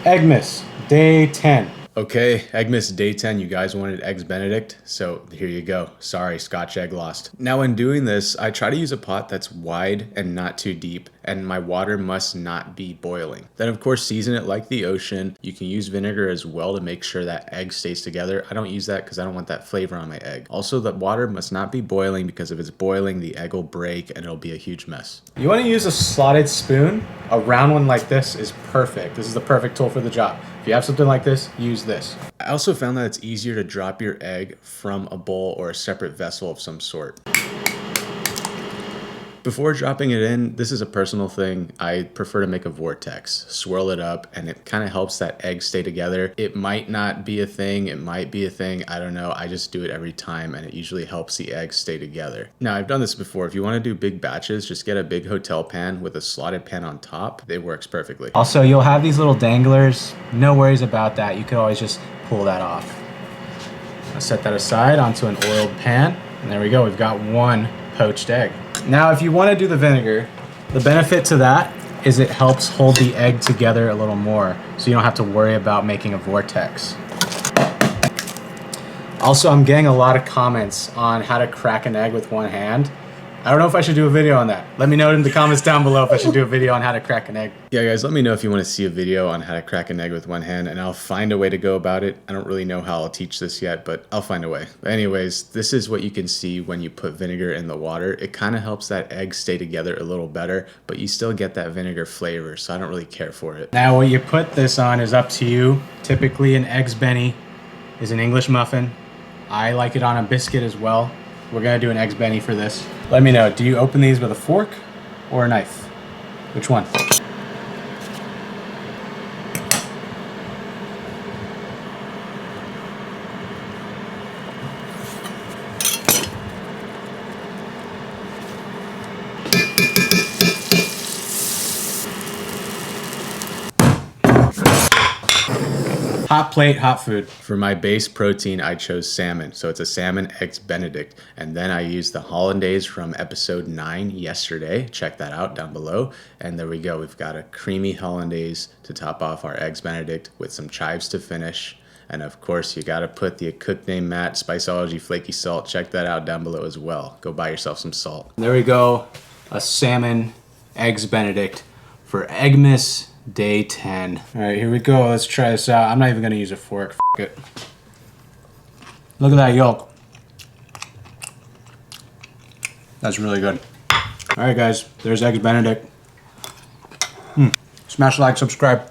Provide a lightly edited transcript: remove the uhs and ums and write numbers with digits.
Eggmas, day 10. Okay, Eggmas day 10, you guys wanted Eggs Benedict, so here you go. Sorry, Scotch egg lost. Now in doing this, I try to use a pot that's wide and not too deep, and my water must not be boiling. Then of course season it like the ocean. You can use vinegar as well to make sure that egg stays together. I don't use that because I don't want that flavor on my egg. Also, the water must not be boiling because if it's boiling, the egg will break and it'll be a huge mess. You want to use a slotted spoon. A round one like this is perfect. This is the perfect tool for the job. If you have something like this, use this. I also found that it's easier to drop your egg from a bowl or a separate vessel of some sort. Before dropping it in, this is a personal thing. I prefer to make a vortex, swirl it up, and it kind of helps that egg stay together. It might not be a thing, it might be a thing, I don't know. I just do it every time and it usually helps the eggs stay together. Now, I've done this before. If you want to do big batches, just get a big hotel pan with a slotted pan on top. It works perfectly. Also, you'll have these little danglers. No worries about that. You could always just pull that off. I'll set that aside onto an oiled pan. And there we go, we've got one poached egg. Now, if you want to do the vinegar, the benefit to that is it helps hold the egg together a little more, so you don't have to worry about making a vortex. Also, I'm getting a lot of comments on how to crack an egg with one hand. I don't know if I should do a video on that. Let me know in the comments down below if I should do a video on how to crack an egg. Yeah, guys, let me know if you want to see a video on how to crack an egg with one hand, and I'll find a way to go about it. I don't really know how I'll teach this yet, but I'll find a way. But anyways, this is what you can see when you put vinegar in the water. It kind of helps that egg stay together a little better, but you still get that vinegar flavor, so I don't really care for it. Now, what you put this on is up to you. Typically, an Eggs Benny is an English muffin. I like it on a biscuit as well. We're gonna do an Eggs Benny for this. Let me know, do you open these with a fork or a knife? Which one? Hot plate, hot food. For my base protein, I chose salmon. So it's a salmon Eggs Benedict. And then I used the Hollandaise from episode 9 yesterday. Check that out down below. And there we go. We've got a creamy Hollandaise to top off our Eggs Benedict with some chives to finish. And of course, you gotta put the acooknamedMatt Spiceology Flaky Salt. Check that out down below as well. Go buy yourself some salt. There we go. A salmon Eggs Benedict for Eggmas day 10. All right, here we go. Let's try this out. I'm not even gonna use a fork. F it. Look at that yolk. That's really good. All right, guys. There's Eggs Benedict. Smash like, subscribe.